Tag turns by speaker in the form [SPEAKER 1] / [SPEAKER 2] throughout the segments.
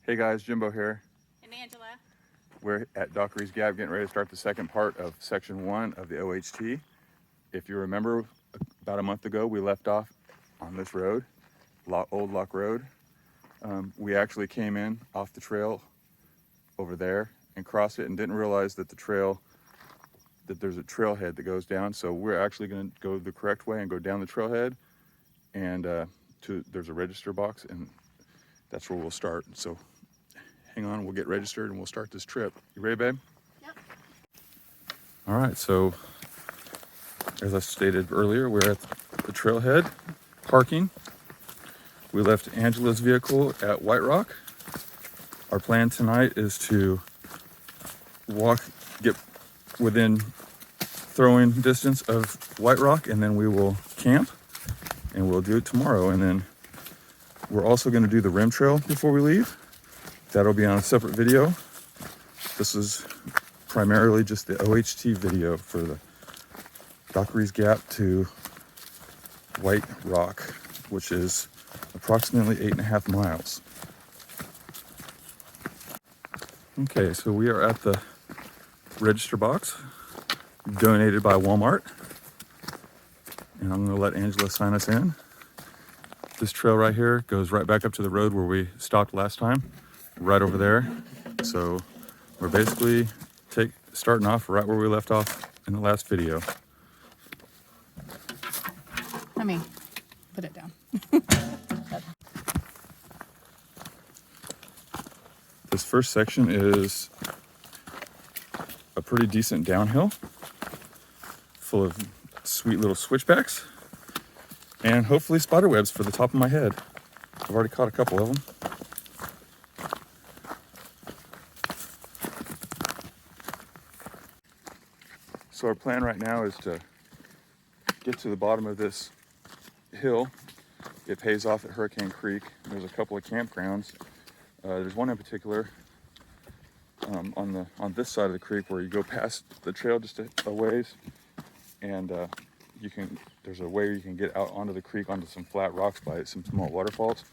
[SPEAKER 1] Hey guys, Jimbo here.
[SPEAKER 2] And Angela.
[SPEAKER 1] We're at Dockery's Gap getting ready to start the second part of section 1 of the OHT. If you remember, about a month ago we left off on this road, Old Lock Road. We actually came in off the trail over there and crossed it and didn't realize that there's a trailhead that goes down. So we're actually going to go the correct way and go down the trailhead, and there's a register box, and that's where we'll start. So hang on, we'll get registered and we'll start this trip. You ready, babe?
[SPEAKER 2] Yep.
[SPEAKER 1] All right, so as I stated earlier, we're at the trailhead parking. We left Angela's vehicle at White Rock. Our plan tonight is to get within throwing distance of White Rock, and then we will camp, and we'll do it tomorrow. And then we're also going to do the rim trail before we leave. That'll be on a separate video. This is primarily just the OHT video for the Dockery's Gap to White Rock, which is approximately 8.5 miles. Okay, so we are at the register box donated by Walmart, and I'm going to let Angela sign us in. This trail right here goes right back up to the road where we stopped last time, right over there. So we're basically starting off right where we left off in the last video.
[SPEAKER 2] Let me put it down.
[SPEAKER 1] This first section is a pretty decent downhill, full of sweet little switchbacks, and hopefully spider webs for the top of my head. I've already caught a couple of them. So our plan right now is to get to the bottom of this hill. It pays off at Hurricane Creek. There's a couple of campgrounds. There's one in particular on this side of the creek where you go past the trail just a ways, and there's a way you can get out onto the creek onto some flat rocks by some small waterfalls.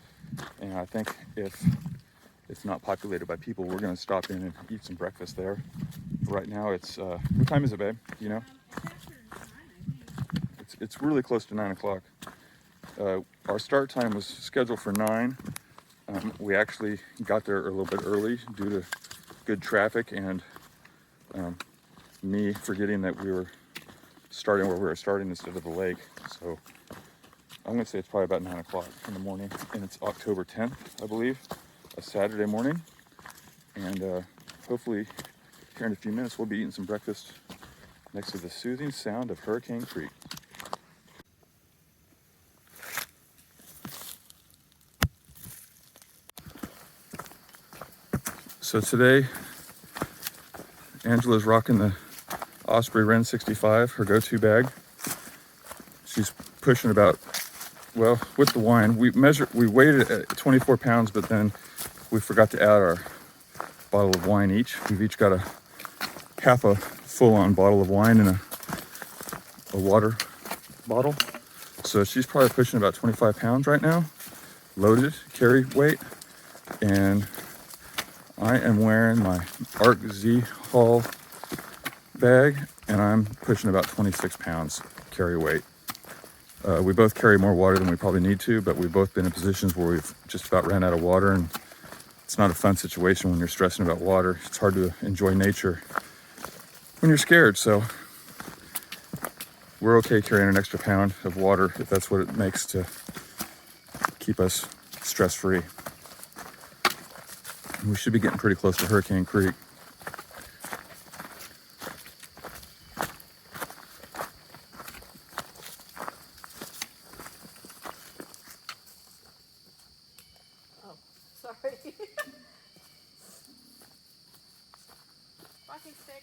[SPEAKER 1] And I think if it's not populated by people, we're going to stop in and eat some breakfast there. Right now it's what time is it, babe? You know, it's really close to 9 o'clock. Our start time was scheduled for 9. We actually got there a little bit early due to good traffic and me forgetting that we were starting where we were starting instead of the lake. So I'm going to say it's probably about 9 o'clock in the morning, and it's October 10th, I believe, a Saturday morning. And hopefully here in a few minutes we'll be eating some breakfast next to the soothing sound of Hurricane Creek. So today, Angela's rocking the Osprey Wren 65, her go-to bag. She's pushing about, well, with the wine, we weighed it at 24 pounds, but then we forgot to add our bottle of wine each. We've each got half a full-on bottle of wine in a water bottle. So she's probably pushing about 25 pounds right now, loaded, carry weight, and I am wearing my Arc Z Haul bag, and I'm pushing about 26 pounds carry weight. We both carry more water than we probably need to, but we've both been in positions where we've just about ran out of water, and it's not a fun situation when you're stressing about water. It's hard to enjoy nature when you're scared, so we're okay carrying an extra pound of water if that's what it makes to keep us stress-free. We should be getting pretty close to Hurricane Creek.
[SPEAKER 2] Oh, sorry. Walking stick.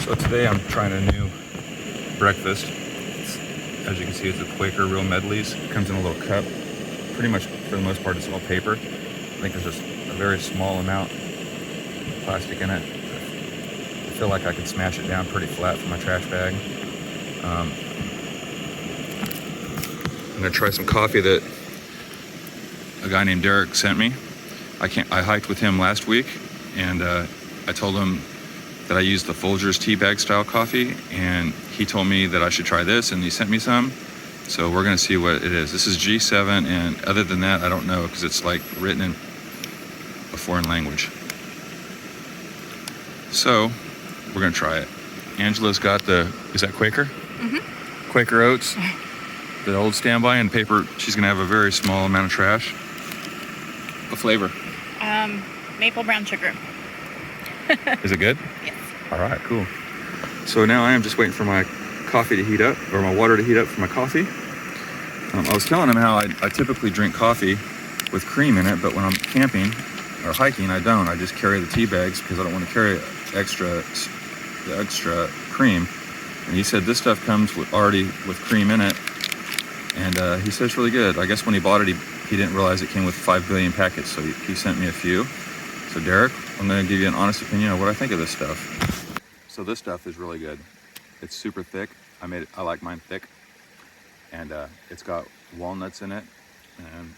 [SPEAKER 1] So today I'm trying a new breakfast. As you can see, it's a Quaker Real Medleys. It comes in a little cup. Pretty much, for the most part, it's all paper. I think there's just a very small amount of plastic in it. I feel like I could smash it down pretty flat for my trash bag. I'm gonna try some coffee that a guy named Derek sent me. I hiked with him last week, and I told him that I used the Folgers tea bag style coffee, and he told me that I should try this, and he sent me some. So we're gonna see what it is. This is G7, and other than that, I don't know, because it's like written in a foreign language. So we're gonna try it. Angela's got is that Quaker? Mm-hmm. Quaker Oats, the old standby, and paper. She's gonna have a very small amount of trash. What flavor?
[SPEAKER 2] Maple brown sugar.
[SPEAKER 1] Is it good?
[SPEAKER 2] Yes.
[SPEAKER 1] All right, cool. So now I am just waiting for my coffee to heat up, or my water to heat up for my coffee. I was telling him how I typically drink coffee with cream in it, but when I'm camping or hiking, I don't. I just carry the tea bags because I don't want to carry the extra cream. And he said this stuff comes already with cream in it, and he said it's really good. I guess when he bought it, he didn't realize it came with 5 billion packets, so he sent me a few. So Derek, I'm going to give you an honest opinion of what I think of this stuff. So this stuff is really good. It's super thick. I like mine thick, and it's got walnuts in it, and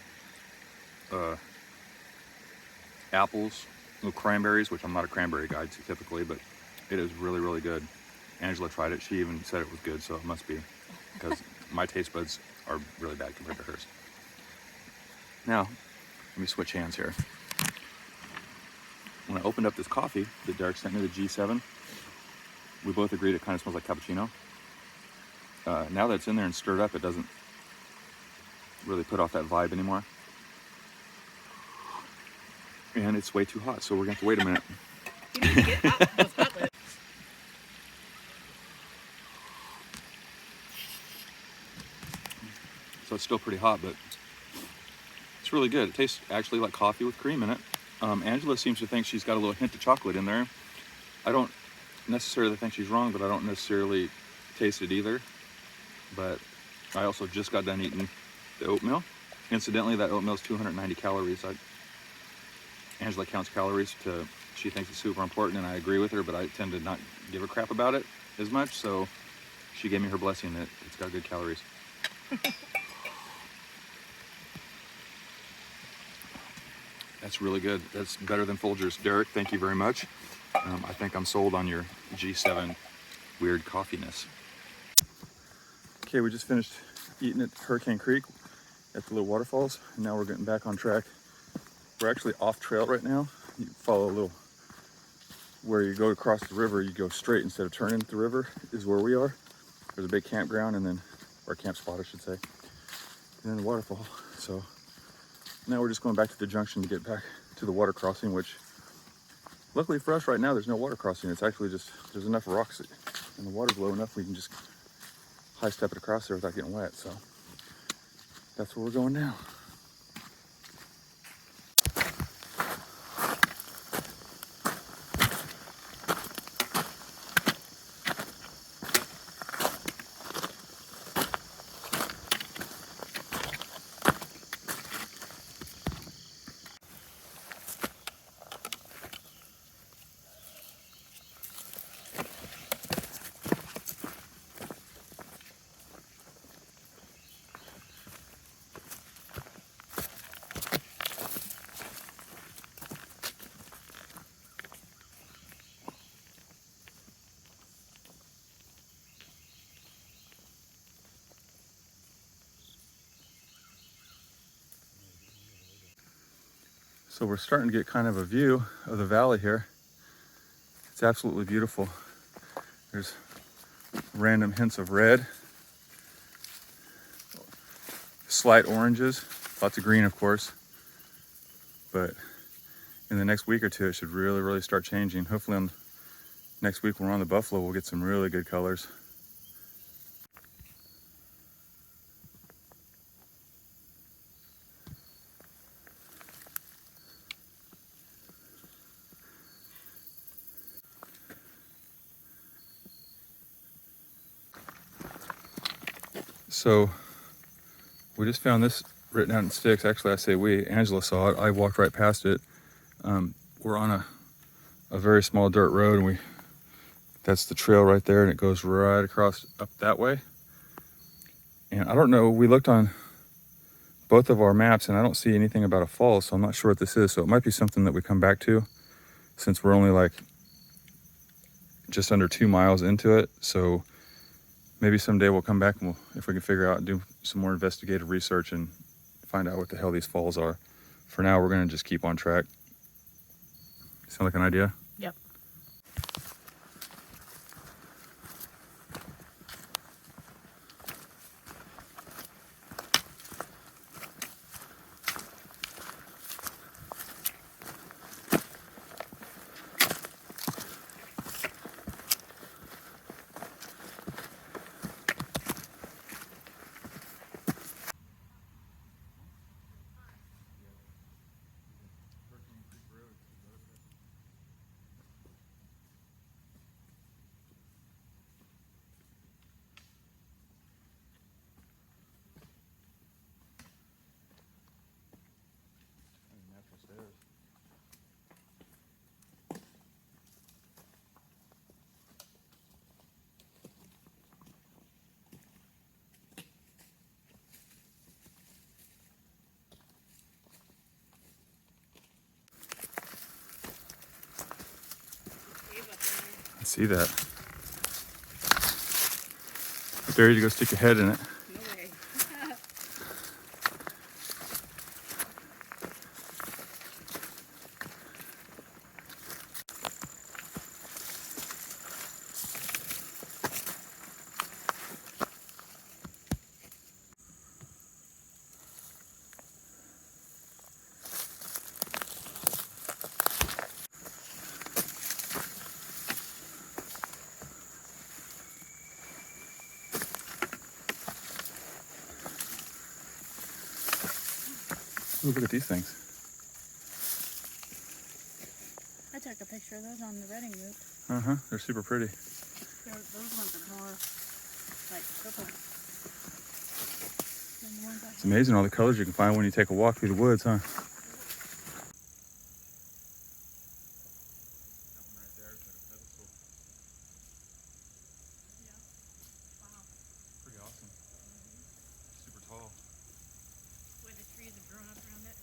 [SPEAKER 1] apples, little cranberries, which I'm not a cranberry guy typically, but it is really, really good. Angela tried it. She even said it was good, so it must be, because my taste buds are really bad compared to hers. Now, let me switch hands here. When I opened up this coffee that Derek sent me, the G7, we both agreed it kind of smells like cappuccino. Now that it's in there and stirred up, it doesn't really put off that vibe anymore. And it's way too hot, so we're gonna have to wait a minute.
[SPEAKER 2] You need to get out those hot lips.
[SPEAKER 1] So it's still pretty hot, but it's really good. It tastes actually like coffee with cream in it. Angela seems to think she's got a little hint of chocolate in there. I don't necessarily think she's wrong, but I don't necessarily taste it either. But I also just got done eating the oatmeal. Incidentally, that oatmeal is 290 calories. Angela counts calories. She thinks it's super important, and I agree with her, but I tend to not give a crap about it as much. So she gave me her blessing that it's got good calories. That's really good. That's better than Folgers. Derek, thank you very much. I think I'm sold on your G7 weird coffeeness. Okay, we just finished eating at Hurricane Creek at the little waterfalls, and now we're getting back on track. We're actually off trail right now. You follow a little, where you go across the river, you go straight instead of turning the river is where we are. There's a big campground, and then, or camp spot I should say, and then the waterfall. So now we're just going back to the junction to get back to the water crossing, which luckily for us right now, there's no water crossing. It's actually just, there's enough rocks and the water's low enough we can just high step it across there without getting wet. So that's where we're going now. So we're starting to get kind of a view of the valley here. It's absolutely beautiful. There's random hints of red, slight oranges, lots of green of course. But in the next week or two, it should really, really start changing. Hopefully next week when we're on the Buffalo, we'll get some really good colors. So we just found this written out in sticks. Actually, I say we. Angela saw it. I walked right past it. We're on a very small dirt road, and that's the trail right there, and it goes right across up that way. And I don't know, we looked on both of our maps, and I don't see anything about a falls, so I'm not sure what this is. So it might be something that we come back to, since we're only like just under 2 miles into it. So maybe someday we'll come back and if we can figure out and do some more investigative research and find out what the hell these falls are. For now, we're gonna just keep on track. Sound like an idea?
[SPEAKER 2] Yep.
[SPEAKER 1] I see that. I dare you to go stick your head in it.
[SPEAKER 2] No way.
[SPEAKER 1] Ooh, look at these things.
[SPEAKER 2] I took a picture of those on the Reading route.
[SPEAKER 1] Uh-huh, they're super pretty.
[SPEAKER 2] Those ones are more like purple than the ones I
[SPEAKER 1] It's amazing all the colors you can find when you take a walk through the woods, huh? Pretty awesome. Super tall.
[SPEAKER 2] where the trees have grown up around it.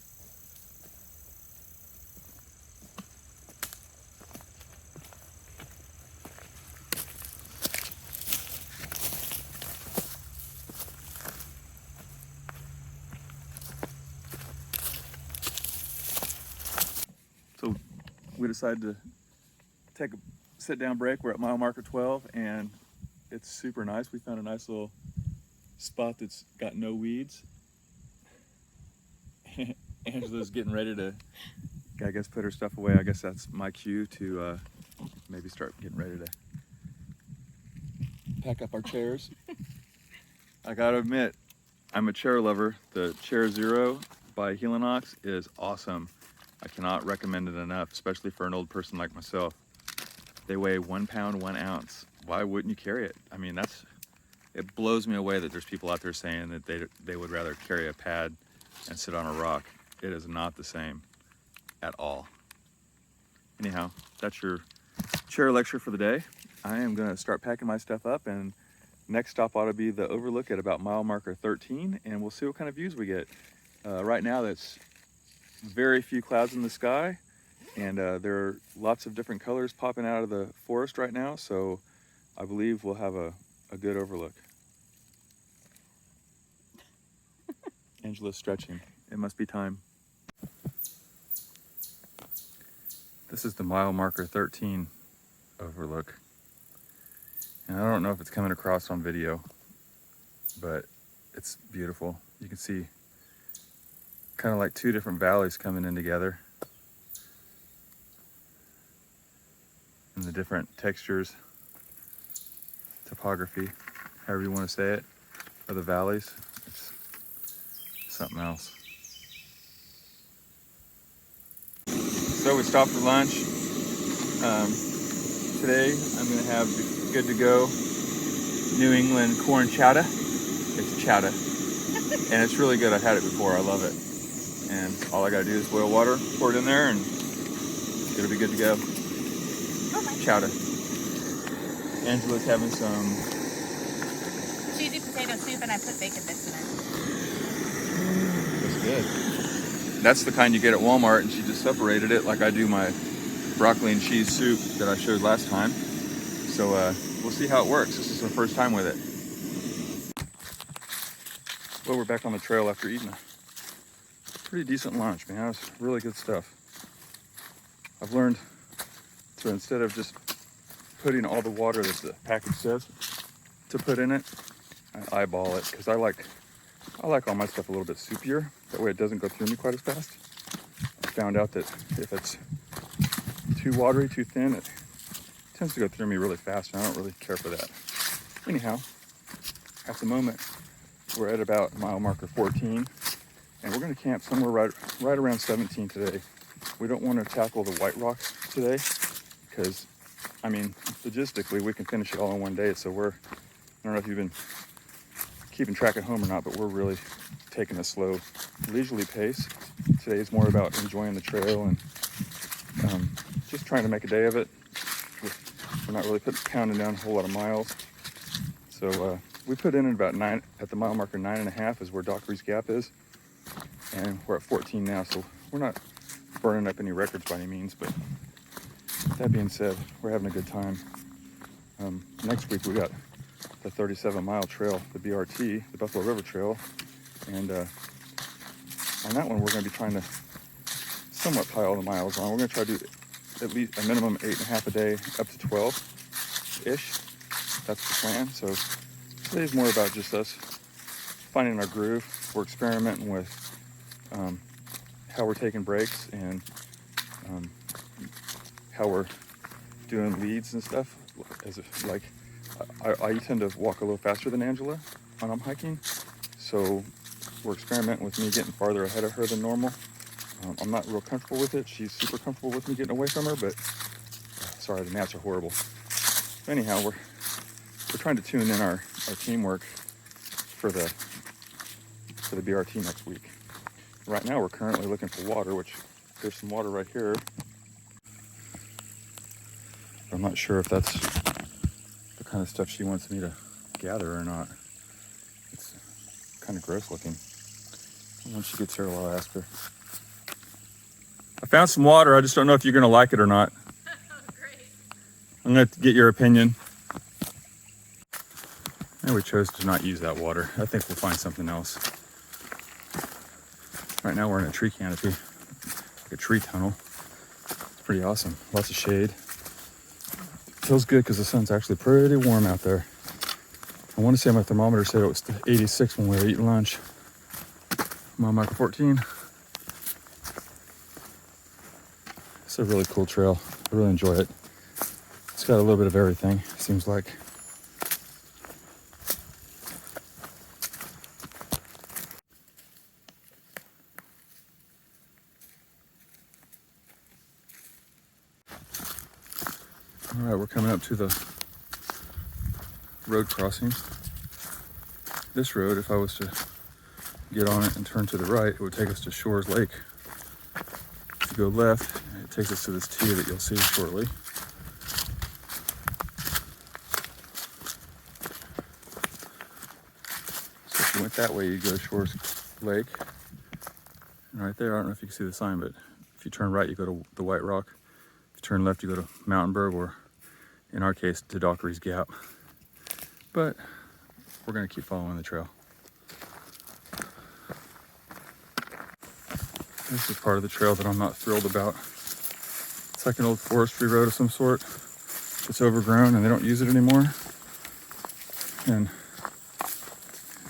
[SPEAKER 1] So we decided to take a sit-down break. We're at mile marker 12, and it's super nice. We found a nice little spot that's got no weeds. Angela's getting ready to, I guess, put her stuff away. I guess that's my cue to maybe start getting ready to pack up our chairs. I gotta admit, I'm a chair lover. The Chair Zero by Highlands is awesome. I cannot recommend it enough, especially for an old person like myself. They weigh 1 pound, 1 ounce. Why wouldn't you carry it? I mean, it blows me away that there's people out there saying that they would rather carry a pad and sit on a rock. It is not the same at all. Anyhow, that's your chair lecture for the day. I am gonna start packing my stuff up, and next stop ought to be the Overlook at about mile marker 13, and we'll see what kind of views we get. Right now, that's very few clouds in the sky, and there are lots of different colors popping out of the forest right now, so I believe we'll have a good overlook. Angela's stretching. It must be time. This is the mile marker 13 overlook. And I don't know if it's coming across on video, but it's beautiful. You can see kind of like two different valleys coming in together. And the different textures, topography, however you want to say it, of the valleys. It's something else. So we stopped for lunch. Today I'm going to have the good to go New England corn chowder. It's chowder. And it's really good. I've had it before. I love it. And all I gotta do is boil water, pour it in there, and it'll be good to go. Chowder. Angela's having some
[SPEAKER 2] cheesy potato soup, and I put bacon bits in it.
[SPEAKER 1] That's good. That's the kind you get at Walmart, and she just separated it like I do my broccoli and cheese soup that I showed last time. So we'll see how it works. This is our first time with it. Well, we're back on the trail after eating a pretty decent lunch, man. It was really good stuff. I've learned to, instead of just putting all the water that the package says to put in it, I eyeball it, because I like all my stuff a little bit soupier. That way it doesn't go through me quite as fast. I found out that if it's too watery, too thin, it tends to go through me really fast, and I don't really care for that. Anyhow, at the moment, we're at about mile marker 14, and we're going to camp somewhere right around 17 today. We don't want to tackle the White Rocks today, because, I mean, logistically, we can finish it all in one day. So I don't know if you've been keeping track at home or not, but we're really taking a slow, leisurely pace. Today is more about enjoying the trail and just trying to make a day of it. We're not really pounding down a whole lot of miles. So we put in at about 9, at the mile marker 9.5 is where Dockery's Gap is. And we're at 14 now, so we're not burning up any records by any means, but that being said, we're having a good time. Next week we got the 37-mile trail, the BRT, the Buffalo River Trail, and on that one we're going to be trying to somewhat pile the miles on. We're going to try to do at least a minimum 8.5 a day, up to 12-ish. That's the plan. So today's more about just us finding our groove. We're experimenting with how we're taking breaks and how we're doing leads and stuff. I tend to walk a little faster than Angela when I'm hiking, so we're experimenting with me getting farther ahead of her than normal. I'm not real comfortable with it. She's super comfortable with me getting away from her, but sorry, the gnats are horrible. Anyhow, we're trying to tune in our teamwork for the BRT next week. Right now we're currently looking for water, which there's some water right here. I'm not sure if that's the kind of stuff she wants me to gather or not. It's kind of gross looking. Once she gets here, I'll ask her. I found some water. I just don't know if you're going to like it or not.
[SPEAKER 2] Great.
[SPEAKER 1] I'm going to get your opinion. And we chose to not use that water. I think we'll find something else. Right now we're in a tree canopy, like a tree tunnel. It's pretty awesome. Lots of shade. Feels good because the sun's actually pretty warm out there. I want to say my thermometer said it was 86 when we were eating lunch. I'm on mile 14. It's a really cool trail. I really enjoy it. It's got a little bit of everything, seems like. All right, we're coming up to the road crossing. This road, if I was to get on it and turn to the right, it would take us to Shores Lake. If you go left, it takes us to this T that you'll see shortly. So if you went that way, you'd go to Shores Lake. And right there, I don't know if you can see the sign, but if you turn right, you go to the White Rock. If you turn left, you go to Mountainburg, or in our case, to Dockery's Gap. But we're gonna keep following the trail. This is part of the trail that I'm not thrilled about. It's like an old forestry road of some sort. It's overgrown and they don't use it anymore. And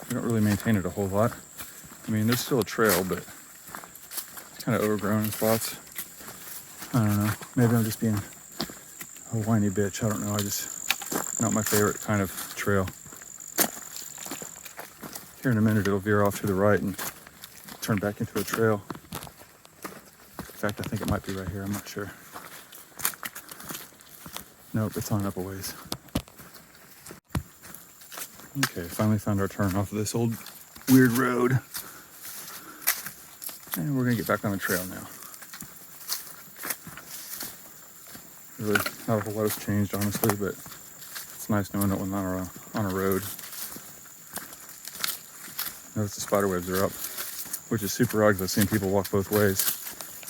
[SPEAKER 1] they don't really maintain it a whole lot. I mean, there's still a trail, but it's kind of overgrown in spots. I don't know. Maybe I'm just being a whiny bitch. I don't know. Not my favorite kind of trail. Here in a minute, it'll veer off to the right and turn back into a trail. In fact, I think it might be right here. I'm not sure. Nope, it's on up a ways. Okay, finally found our turn off of this old weird road. And we're gonna get back on the trail now. Really, not a whole lot has changed, honestly, but it's nice knowing that we're not on a road. Notice the spider webs are up, which is super odd because I've seen people walk both ways.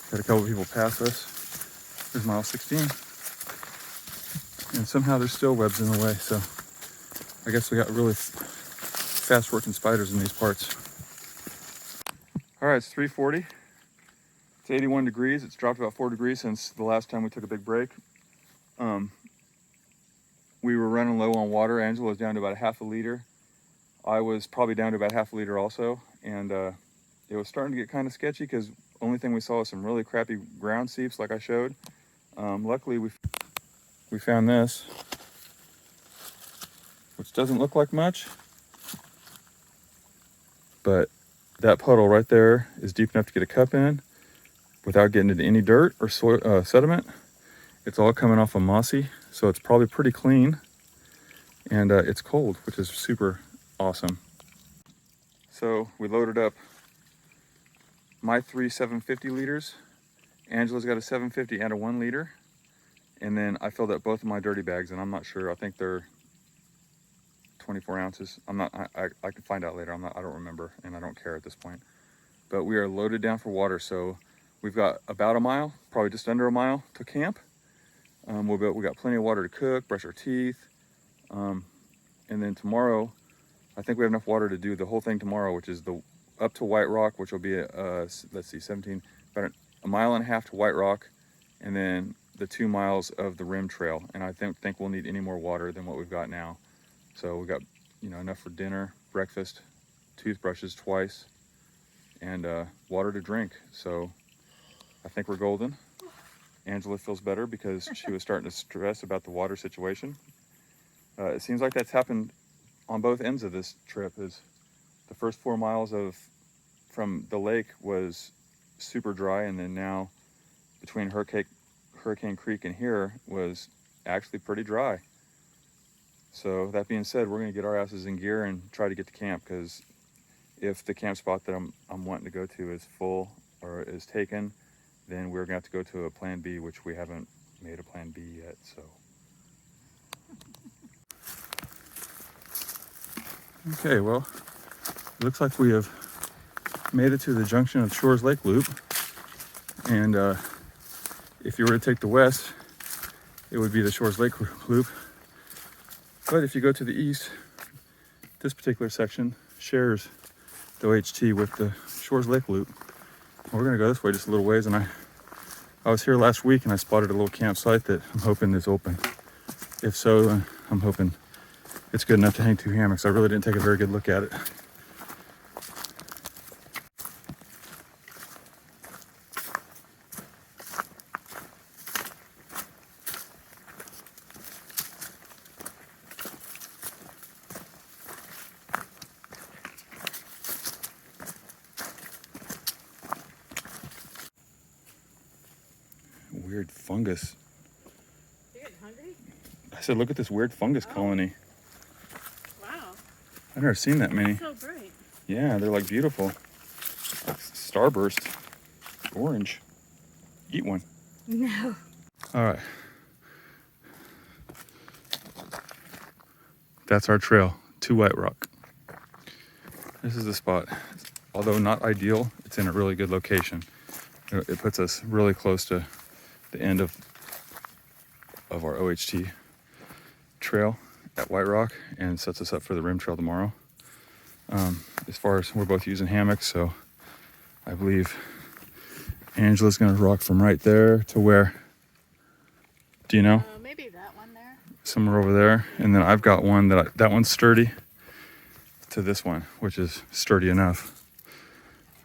[SPEAKER 1] Had a couple of people pass us. There's mile 16. And somehow there's still webs in the way, so I guess we got really fast working spiders in these parts. All right, it's 3:40. It's 81 degrees. It's dropped about 4 degrees since the last time we took a big break. We were running low on water. Angela was down to about a half a liter. I was probably down to about half a liter also. And it was starting to get kind of sketchy because only thing we saw was some really crappy ground seeps like I showed. Luckily, we found this, which doesn't look like much, but that puddle right there is deep enough to get a cup in without getting into any dirt or soil, sediment. It's all coming off of mossy, so it's probably pretty clean. And it's cold, which is super awesome. So we loaded up my 3 750 liters. Angela's got a 750 and a 1 liter. And then I filled up both of my dirty bags, and I'm not sure. I think they're 24 ounces. I can find out later. I don't remember, and I don't care at this point. But we are loaded down for water. So we've got about a mile, probably just under a mile to camp. We got plenty of water to cook, brush our teeth. And then tomorrow, I think we have enough water to do the whole thing tomorrow, which is the up to White Rock, which will be, let's see, 17, about a mile and a half to White Rock, and then the 2 miles of the rim trail. And I think we'll need any more water than what we've got now. So we got, enough for dinner, breakfast, toothbrushes twice, and water to drink. So I think we're golden. Angela feels better because she was starting to stress about the water situation. It seems like that's happened on both ends of this trip. Is the first 4 miles from the lake was super dry, and then now between Hurricane Creek and here was actually pretty dry. So that being said, we're going to get our asses in gear and try to get to camp, because if the camp spot that I'm wanting to go to is full or is taken, then we're going to have to go to a plan B, which we haven't made a plan B yet. So okay, well, it looks like we have made it to the junction of Shores Lake Loop. And if you were to take the west, it would be the Shores Lake Loop. But if you go to the east, this particular section shares the OHT with the Shores Lake Loop. We're gonna go this way just a little ways, and I was here last week and I spotted a little campsite that I'm hoping is open. If so, I'm hoping it's good enough to hang 2 hammocks. I really didn't take a very good look at it. Weird fungus.
[SPEAKER 2] You're getting hungry?
[SPEAKER 1] I said, look at this weird fungus colony.
[SPEAKER 2] Wow.
[SPEAKER 1] I've never seen that many.
[SPEAKER 2] It's so bright.
[SPEAKER 1] Yeah, they're like beautiful. Like starburst. Orange. Eat one.
[SPEAKER 2] No.
[SPEAKER 1] All right. That's our trail to White Rock. This is the spot. Although not ideal, it's in a really good location. It puts us really close to the end of our OHT trail at White Rock, and sets us up for the rim trail tomorrow. As far as we're both using hammocks, so I believe Angela's gonna rock from right there to where? Do you know?
[SPEAKER 2] Maybe that one there.
[SPEAKER 1] Somewhere over there. And then I've got one that one's sturdy to this one, which is sturdy enough.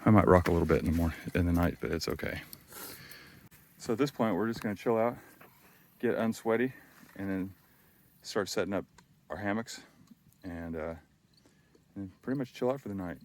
[SPEAKER 1] I might rock a little bit in the night, but it's okay. So at this point, we're just gonna chill out, get unsweaty, and then start setting up our hammocks and pretty much chill out for the night.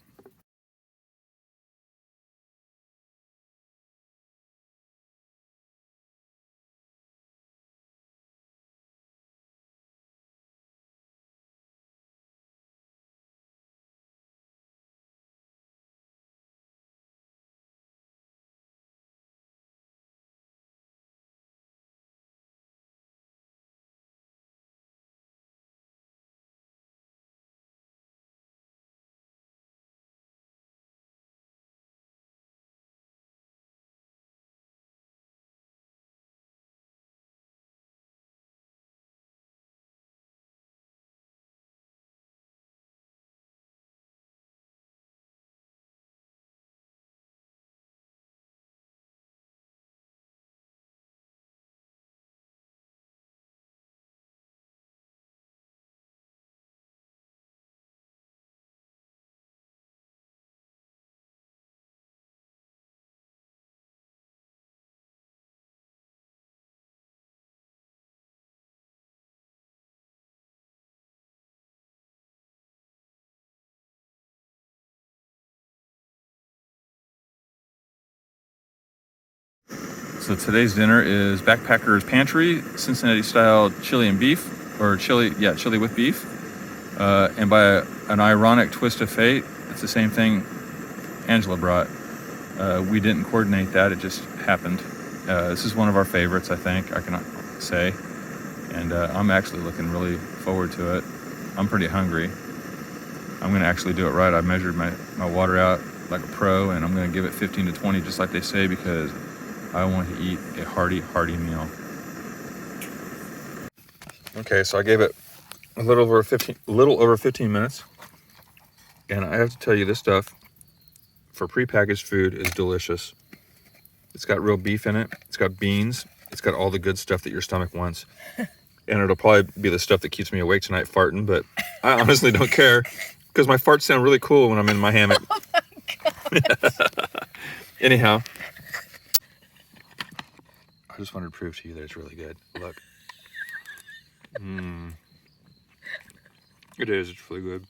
[SPEAKER 1] So today's dinner is Backpacker's Pantry, Cincinnati style chili and beef, or chili with beef. And by an ironic twist of fate, it's the same thing Angela brought. We didn't coordinate that, it just happened. This is one of our favorites, I think, I can say. And I'm actually looking really forward to it. I'm pretty hungry. I'm gonna actually do it right. I measured my water out like a pro, and I'm gonna give it 15 to 20, just like they say, because I want to eat a hearty meal. Okay, so I gave it a little over 15 minutes. And I have to tell you, this stuff for prepackaged food is delicious. It's got real beef in it. It's got beans. It's got all the good stuff that your stomach wants. And it'll probably be the stuff that keeps me awake tonight, farting, but I honestly don't care, because my farts sound really cool when I'm in my hammock. Oh my God. Anyhow, I just wanted to prove to you that it's really good. Look. It is, it's really good.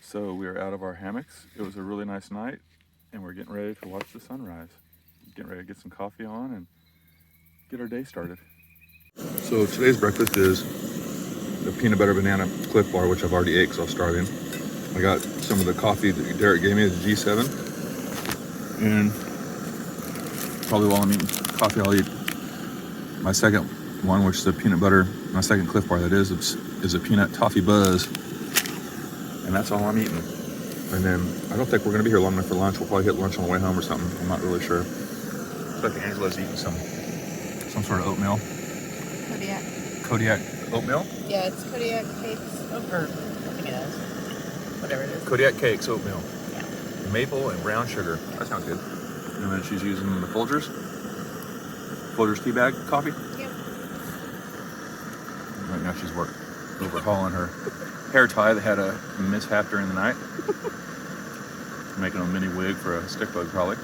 [SPEAKER 1] So we are out of our hammocks. It was a really nice night, and we're getting ready to watch the sunrise. Getting ready to get some coffee on and get our day started. So today's breakfast is the peanut butter banana Cliff Bar, which I've already ate because I was starving. I got some of the coffee that Derek gave me, the G7. And probably while I'm eating coffee, I'll eat my second one, which is a peanut butter, my second Cliff Bar that is a peanut toffee buzz. And that's all I'm eating. And then I don't think we're gonna be here long enough for lunch. We'll probably hit lunch on the way home or something. I'm not really sure. Looks like Angela's eating some sort of oatmeal. Kodiak oatmeal?
[SPEAKER 2] Yeah, it's Kodiak cakes. I think it is. Whatever it is.
[SPEAKER 1] Kodiak cakes oatmeal.
[SPEAKER 2] Yeah.
[SPEAKER 1] Maple and brown sugar. That sounds good. And then she's using the Folgers tea bag coffee.
[SPEAKER 2] Yep.
[SPEAKER 1] Right now she's overhauling her hair tie that had a mishap during the night. Making a mini wig for a stick bug, probably.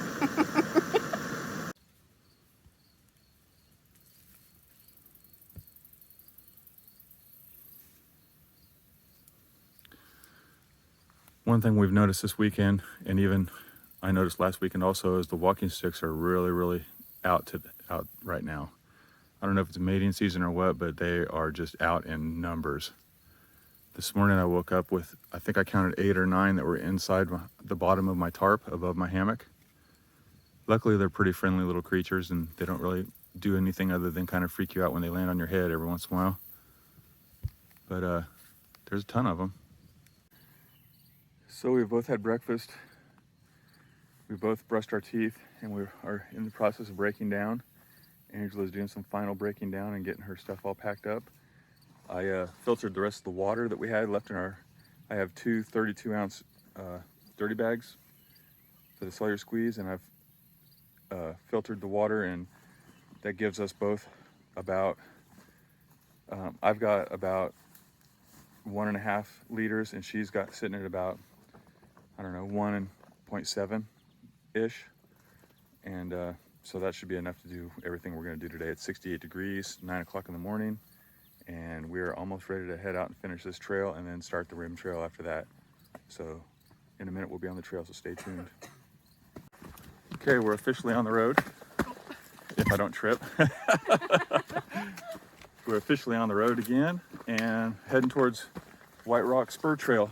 [SPEAKER 1] One thing we've noticed this weekend, and even I noticed last weekend also, is the walking sticks are really out right now. I don't know if it's mating season or what, but they are just out in numbers. This morning I woke up with, I think I counted 8 or 9 that were inside the bottom of my tarp above my hammock. Luckily they're pretty friendly little creatures, and they don't really do anything other than kind of freak you out when they land on your head every once in a while. But there's a ton of them. So we've both had breakfast, we both brushed our teeth, and we are in the process of breaking down. Angela's doing some final breaking down and getting her stuff all packed up. I filtered the rest of the water that we had left in I have 2 32-ounce dirty bags for the cellular squeeze, and I've filtered the water, and that gives us both about, I've got about 1.5 liters, and she's got sitting at about, I don't know, 1.7-ish. And so that should be enough to do everything we're gonna do today. It's 68 degrees, 9 o'clock in the morning, and we're almost ready to head out and finish this trail and then start the rim trail after that. So in a minute we'll be on the trail, so stay tuned. Okay, we're officially on the road, if I don't trip. We're officially on the road again and heading towards White Rock Spur Trail.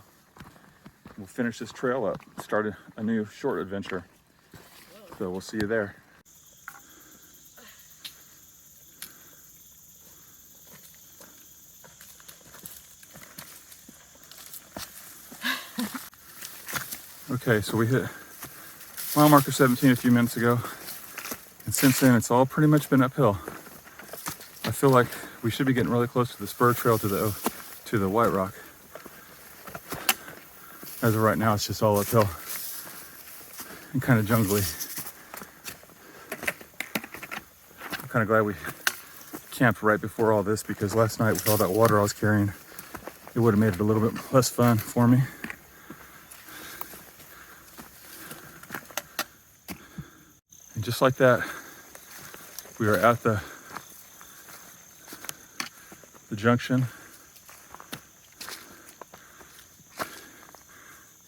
[SPEAKER 1] We'll finish this trail up, start a new short adventure. So we'll see you there. Okay, so we hit mile marker 17 a few minutes ago, and since then it's all pretty much been uphill. I feel like we should be getting really close to the spur trail to the White Rock. As of right now, it's just all uphill and kind of jungly. I'm kind of glad we camped right before all this, because last night with all that water I was carrying, it would have made it a little bit less fun for me. And just like that, we are at the junction.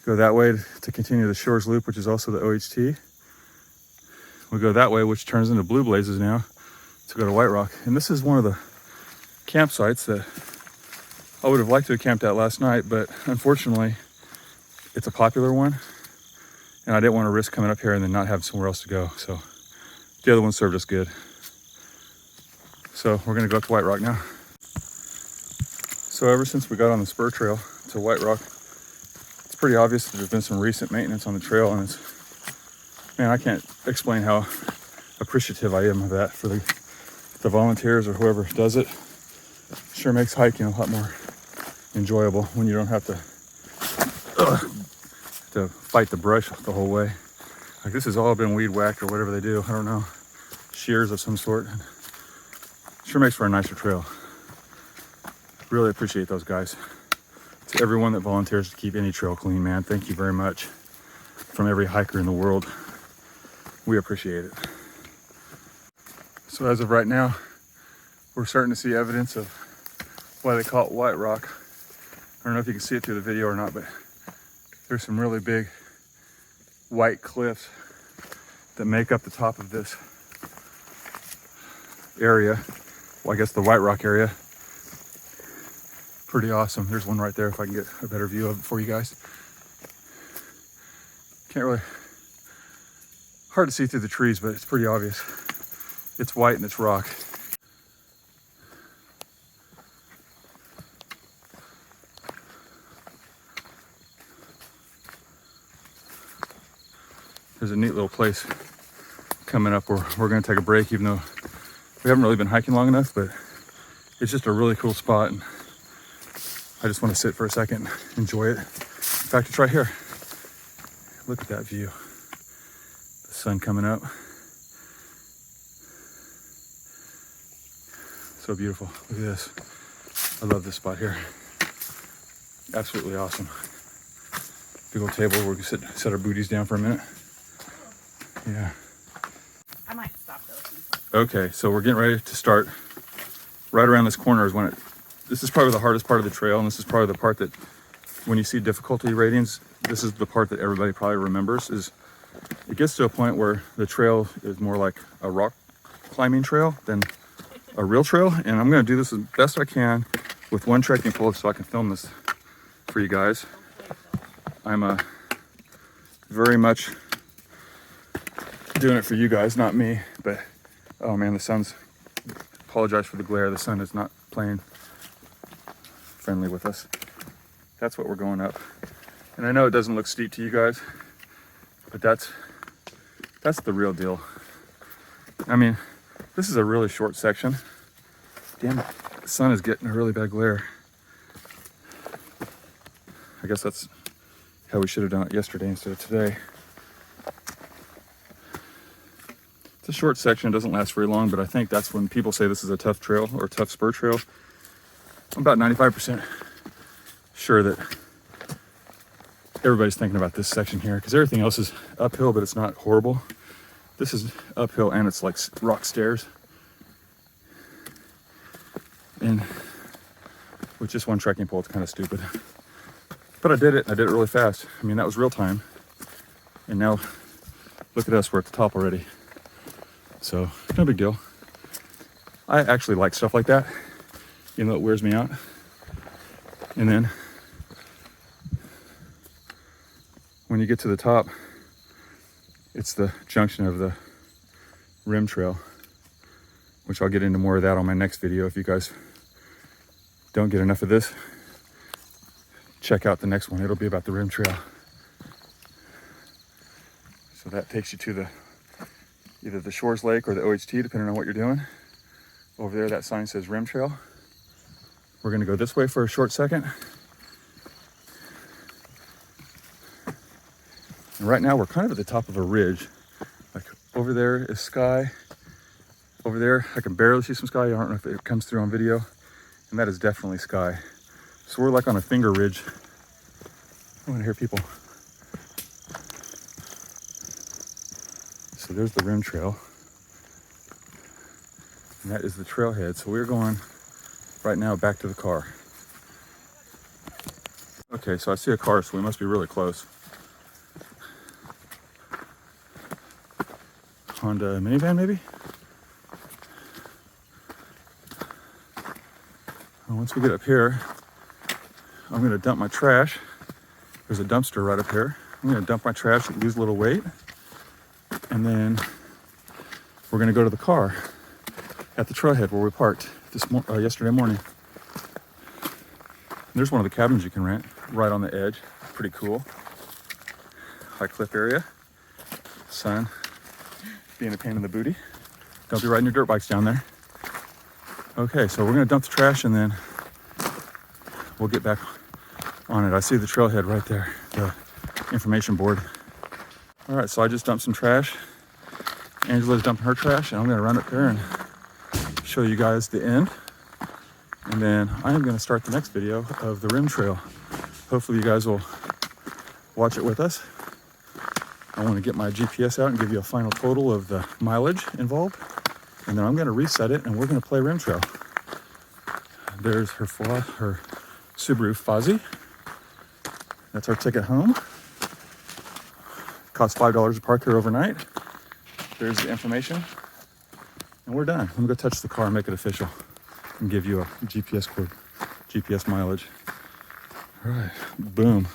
[SPEAKER 1] Go that way to continue the Shores Loop, which is also the OHT. we go that way, which turns into Blue Blazes now to go to White Rock. And this is one of the campsites that I would have liked to have camped at last night, but unfortunately it's a popular one and I didn't want to risk coming up here and then not have somewhere else to go. So the other one served us good. So we're gonna go up to White Rock now. So ever since we got on the spur trail to White Rock, it's pretty obvious that there's been some recent maintenance on the trail, and it's, man, I can't explain how appreciative I am of that for the volunteers or whoever does it. Sure makes hiking a lot more enjoyable when you don't have to fight the brush the whole way. Like, this has all been weed whacked or whatever they do. I don't know, shears of some sort. Sure makes for a nicer trail. Really appreciate those guys. To everyone that volunteers to keep any trail clean, man, thank you very much. From every hiker in the world, we appreciate it. So as of right now, we're starting to see evidence of why they call it White Rock. I don't know if you can see it through the video or not, but there's some really big white cliffs that make up the top of this area. Well, I guess the White Rock area. Pretty awesome. There's one right there if I can get a better view of it for you guys. Can't really, hard to see through the trees, but it's pretty obvious. It's white and it's rock. There's a neat little place coming up where we're going to take a break, even though we haven't really been hiking long enough, but it's just a really cool spot. And I just want to sit for a second, enjoy it. In fact, it's right here. Look at that view. The sun coming up. So beautiful. Look at this. I love this spot here. Absolutely awesome. Big old table where we can set our booties down for a minute. Yeah.
[SPEAKER 2] I might stop those.
[SPEAKER 1] Okay, so we're getting ready to start. Right around this corner is when this is probably the hardest part of the trail, and this is probably the part that when you see difficulty ratings, this is the part that everybody probably remembers. Is it gets to a point where the trail is more like a rock climbing trail than a real trail, and I'm going to do this as best I can with one trekking pole so I can film this for you guys. I'm very much doing it for you guys, not me. But oh man, the sun's, apologize for the glare, the sun is not playing friendly with us. That's what we're going up, and I know it doesn't look steep to you guys, but that's the real deal. I mean, this is a really short section. Damn it, the sun is getting a really bad glare. I guess that's how we should have done it yesterday instead of today. It's a short section, it doesn't last very long, but I think that's when people say this is a tough trail or tough spur trail. I'm about 95% sure that everybody's thinking about this section here, because everything else is uphill, but it's not horrible. This is uphill and it's like rock stairs. And with just one trekking pole, it's kind of stupid. But I did it really fast. I mean, that was real time. And now look at us, we're at the top already. So no big deal. I actually like stuff like that, even though it wears me out. And then when you get to the top, it's the junction of the rim trail, which I'll get into more of that on my next video. If you guys don't get enough of this, check out the next one. It'll be about the rim trail. So that takes you to the either the Shores Lake or the OHT, depending on what you're doing. Over there, that sign says rim trail. We're gonna go this way for a short second. And right now we're kind of at the top of a ridge. Like over there is sky. Over there, I can barely see some sky. I don't know if it comes through on video. And that is definitely sky. So we're like on a finger ridge. I want to hear people. So there's the rim trail. And that is the trailhead. So we're going right now back to the car. Okay, so I see a car, so we must be really close. Honda minivan, maybe. And once we get up here, I'm gonna dump my trash. There's a dumpster right up here. I'm gonna dump my trash, lose a little weight, and then we're gonna go to the car at the trailhead where we parked yesterday morning. And there's one of the cabins you can rent right on the edge. Pretty cool. High cliff area. Sun being a pain in the booty. Don't be riding your dirt bikes down there. Okay, so we're gonna dump the trash and then we'll get back on it. I see the trailhead right there, the information board. All right, so I just dumped some trash. Angela's dumping her trash, and I'm gonna run up there and show you guys the end. And then I am gonna start the next video of the rim trail. Hopefully you guys will watch it with us. I wanna get my GPS out and give you a final total of the mileage involved. And then I'm gonna reset it and we're gonna play rim trail. There's her Subaru Fozzie. That's our ticket home. Costs $5 to park here overnight. There's the information. And we're done. Let me go touch the car and make it official and give you a GPS code, GPS mileage. All right, boom.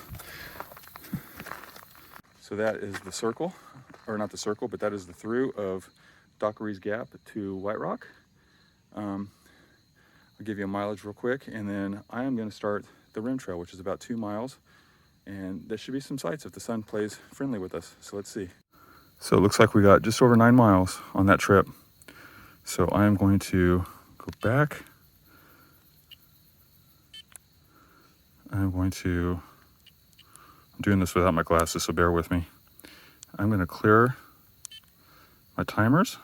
[SPEAKER 1] So that is the circle, or not the circle, but that is the through of Dockery's Gap to White Rock. I'll give you a mileage real quick, and then I am gonna start the rim trail, which is about 2 miles. And there should be some sights if the sun plays friendly with us. So let's see. So it looks like we got just over 9 miles on that trip. So I am going to go back. I'm doing this without my glasses, so bear with me. I'm gonna clear my timers.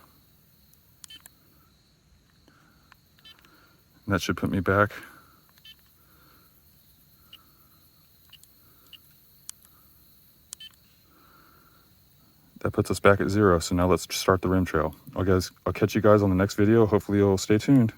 [SPEAKER 1] And that should put me back. That puts us back at 0. So now let's start the rim trail. I'll catch you guys on the next video. Hopefully you'll stay tuned.